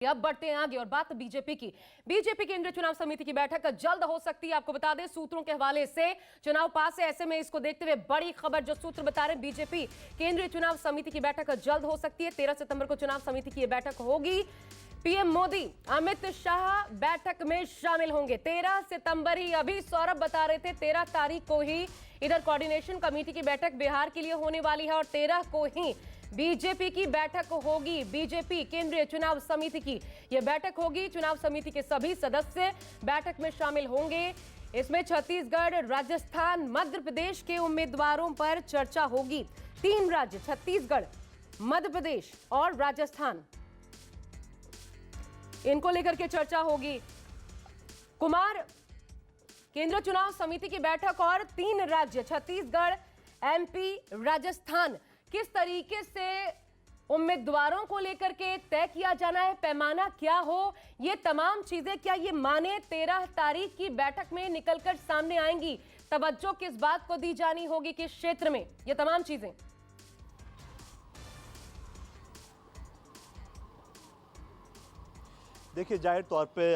अब बढ़ते हैं आगे और बात बीजेपी की। बीजेपी केंद्रीय चुनाव समिति की बैठक जल्द हो सकती है। आपको बता दें, सूत्रों के हवाले से चुनाव पास है, ऐसे में इसको देखते हुए बड़ी खबर जो सूत्र बता रहे हैं, बीजेपी केंद्रीय चुनाव समिति की बैठक जल्द हो सकती है। 13 सितंबर को चुनाव समिति की यह बैठक होगी। पीएम मोदी, अमित शाह बैठक में शामिल होंगे। 13 सितंबर ही, अभी सौरभ बता रहे थे 13 तारीख को ही इधर कोऑर्डिनेशन कमेटी की बैठक बिहार के लिए होने वाली है और 13 को ही बीजेपी की बैठक होगी। बीजेपी केंद्रीय चुनाव समिति की यह बैठक होगी। चुनाव समिति के सभी सदस्य बैठक में शामिल होंगे। इसमें छत्तीसगढ़, राजस्थान, मध्य प्रदेश के उम्मीदवारों पर चर्चा होगी। 3 राज्य, छत्तीसगढ़, मध्य प्रदेश और राजस्थान, इनको लेकर के चर्चा होगी। कुमार, केंद्रीय चुनाव समिति की बैठक और 3 राज्य, छत्तीसगढ़, एमपी, राजस्थान, किस तरीके से उम्मीदवारों को लेकर के तय किया जाना है, पैमाना क्या हो, ये तमाम चीजें क्या ये माने 13 तारीख की बैठक में निकलकर सामने आएंगी। तवज्जो किस बात को दी जानी होगी, किस क्षेत्र में, ये तमाम चीजें। देखिए, जाहिर तौर पे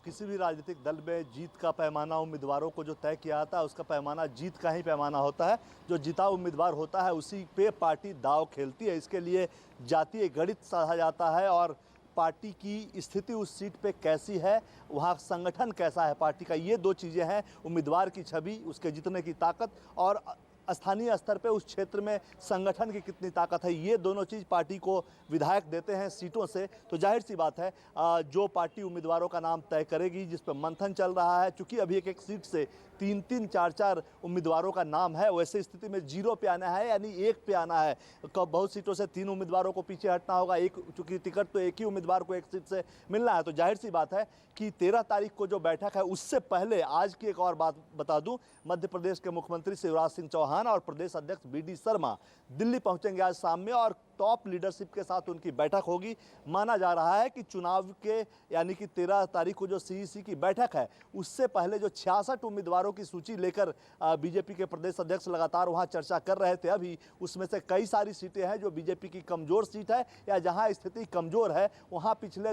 किसी भी राजनीतिक दल में जीत का पैमाना उम्मीदवारों को जो तय किया जाता है, उसका पैमाना जीत का ही पैमाना होता है। जो जीता उम्मीदवार होता है उसी पे पार्टी दांव खेलती है। इसके लिए जातीय गणित साधा जाता है और पार्टी की स्थिति उस सीट पे कैसी है, वहाँ संगठन कैसा है पार्टी का, ये 2 चीज़ें हैं। उम्मीदवार की छवि, उसके जीतने की ताकत और स्थानीय स्तर पे उस क्षेत्र में संगठन की कितनी ताकत है, ये दोनों चीज़ पार्टी को विधायक देते हैं सीटों से। तो जाहिर सी बात है, जो पार्टी उम्मीदवारों का नाम तय करेगी, जिस पर मंथन चल रहा है, चूंकि अभी एक सीट से 3-3, 4-4 उम्मीदवारों का नाम है, वैसे स्थिति में 0 पे आना है, यानी 1 पे आना है। बहुत सीटों से 3 उम्मीदवारों को पीछे हटना होगा, चूंकि टिकट तो एक ही उम्मीदवार को एक सीट से मिलना है। तो जाहिर सी बात है कि 13 तारीख को जो बैठक है, उससे पहले आज की एक और बात बता दूं, मध्य प्रदेश के मुख्यमंत्री शिवराज सिंह चौहान और प्रदेश अध्यक्ष बीडी शर्मा दिल्ली पहुंचेंगे आज शाम में और टॉप लीडरशिप के साथ उनकी बैठक होगी। माना जा रहा है कि चुनाव के यानी कि 13 तारीख को जो सीईसी की बैठक है, उससे पहले जो 66 उम्मीदवारों की सूची लेकर बीजेपी के प्रदेश अध्यक्ष लगातार वहां चर्चा कर रहे थे, अभी उसमें से कई सारी सीटें हैं जो बीजेपी की कमजोर सीट है या जहां स्थिति कमजोर है, वहां पिछले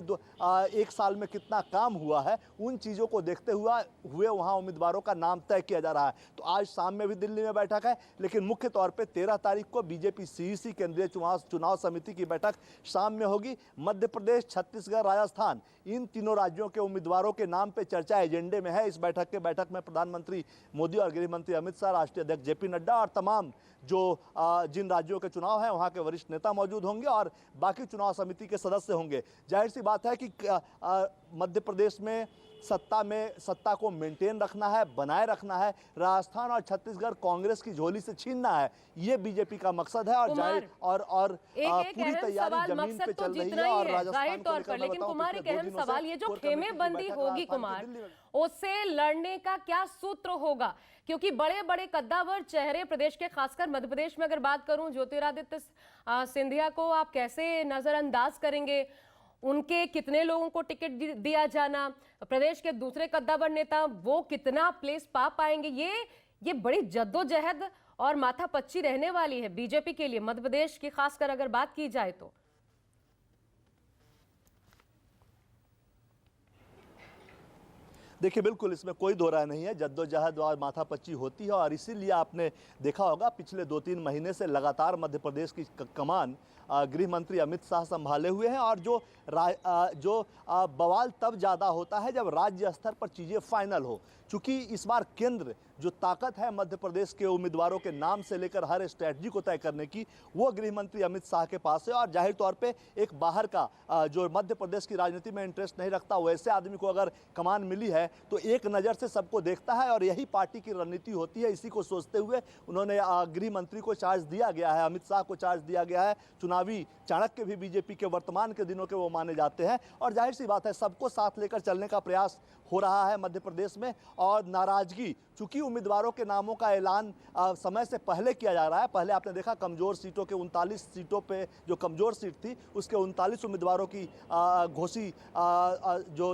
1 साल में कितना काम हुआ है, उन चीज़ों को देखते हुए वहाँ उम्मीदवारों का नाम तय किया जा रहा है। तो आज शाम में भी दिल्ली में बैठक है, लेकिन मुख्य तौर पर 13 तारीख को बीजेपी सीईसी केंद्रीय चुनाव समिति की बैठक शाम में होगी। मध्य प्रदेश, छत्तीसगढ़, राजस्थान, इन तीनों राज्यों के उम्मीदवारों के नाम पे चर्चा एजेंडे में है। इस बैठक में प्रधानमंत्री मोदी और गृह मंत्री अमित शाह, राष्ट्रीय अध्यक्ष जेपी नड्डा और तमाम जो जिन राज्यों के चुनाव हैं वहां के वरिष्ठ नेता मौजूद होंगे और बाकी चुनाव समिति के सदस्य होंगे। जाहिर सी बात है कि मध्य प्रदेश में सत्ता को मेंटेन रखना है, बनाए रखना है। राजस्थान और छत्तीसगढ़ कांग्रेस की झोली से छीनना है, ये बीजेपी का मकसद है और जाहिर और पूरी तैयारी जमीन पे चल रही है और राजस्थान को लेकर। लेकिन कुमार, एक अहम सवाल, ये जो खेमेबंदी होगी कुमार, उससे लड़ने का क्या सूत्र होगा? क्योंकि बड़े बड़े कद्दावर चेहरे प्रदेश के, खासकर मध्य प्रदेश में अगर बात करूं, ज्योतिरादित्य सिंधिया को आप कैसे नजरअंदाज करेंगे? उनके कितने लोगों को टिकट दिया जाना, प्रदेश के दूसरे कद्दावर नेता वो कितना प्लेस पा पाएंगे, ये बड़ी जद्दोजहद और माथापच्ची रहने वाली है बीजेपी के लिए, मध्य प्रदेश की खासकर अगर बात की जाए तो। देखिए, बिल्कुल इसमें कोई दो राय नहीं है, जद्दोजहद और माथापच्ची होती है और इसीलिए आपने देखा होगा पिछले 2-3 महीने से लगातार मध्य प्रदेश की कमान गृह मंत्री अमित शाह संभाले हुए हैं और जो बवाल तब ज़्यादा होता है जब राज्य स्तर पर चीज़ें फाइनल हो। चूँकि इस बार केंद्र जो ताकत है मध्य प्रदेश के उम्मीदवारों के नाम से लेकर हर स्ट्रैटेजी को तय करने की, वो गृह मंत्री अमित शाह के पास है और जाहिर तौर पे एक बाहर का जो मध्य प्रदेश की राजनीति में इंटरेस्ट नहीं रखता, वैसे आदमी को अगर कमान मिली है तो एक नज़र से सबको देखता है और यही पार्टी की रणनीति होती है। इसी को सोचते हुए उन्होंने गृह मंत्री को चार्ज दिया गया है, अमित शाह को चार्ज दिया गया है। चुनावी चाणक्य भी बीजेपी के वर्तमान के दिनों के वो माने जाते हैं और जाहिर सी बात है सबको साथ लेकर चलने का प्रयास हो रहा है मध्य प्रदेश में। और नाराजगी, चूंकि उम्मीदवारों के नामों का ऐलान समय से पहले किया जा रहा है, पहले आपने देखा कमजोर सीटों के 39 सीटों पे जो कमजोर सीट थी उसके 39 उम्मीदवारों की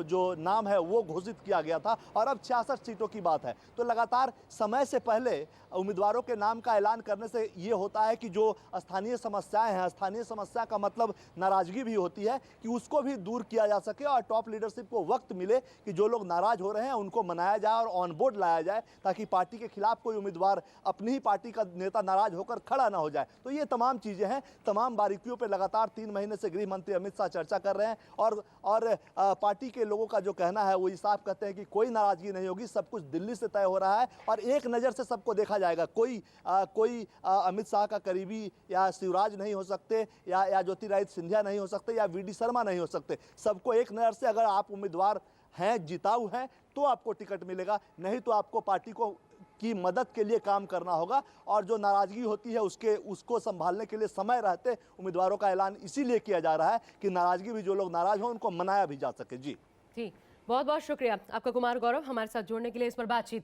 जो नाम है वो घोषित किया गया गया था और अब 66 सीटों की बात है। तो लगातार समय से पहले उम्मीदवारों के नाम का ऐलान करने से ये होता है कि जो स्थानीय समस्याएं हैं, स्थानीय समस्या का मतलब नाराजगी भी होती है, कि उसको भी दूर किया जा सके और टॉप लीडरशिप को वक्त मिले कि जो लोग नाराज हो रहे हैं उनको मनाया जाए और ऑन बोर्ड लाया जाए, ताकि पार्टी के खिलाफ कोई उम्मीदवार, अपनी ही पार्टी का नेता नाराज होकर खड़ा ना हो जाए। तो ये तमाम चीजें हैं, तमाम बारीकियों पर लगातार 3 महीने से गृह मंत्री अमित शाह चर्चा कर रहे हैं और पार्टी के लोगों का जो कहना है वो साफ कहते हैं कि कोई नाराजगी नहीं होगी, सब कुछ दिल्ली से तय हो रहा है और एक नज़र से सबको देखा जाएगा। कोई अमित शाह का करीबी या शिवराज नहीं हो सकते, या ज्योतिरादित्य सिंधिया नहीं हो सकते, या वीडी शर्मा नहीं हो सकते। सबको एक नज़र से, अगर आप उम्मीदवार हैं, जिताऊ हैं, तो आपको टिकट मिलेगा, नहीं तो आपको पार्टी को की मदद के लिए काम करना होगा। और जो नाराजगी होती है उसको संभालने के लिए समय रहते उम्मीदवारों का ऐलान इसीलिए किया जा रहा है कि नाराजगी भी, जो लोग नाराज हों उनको मनाया भी जा सके। जी बहुत बहुत शुक्रिया आपका कुमार गौरव, हमारे साथ जुड़ने के लिए, इस पर बातचीत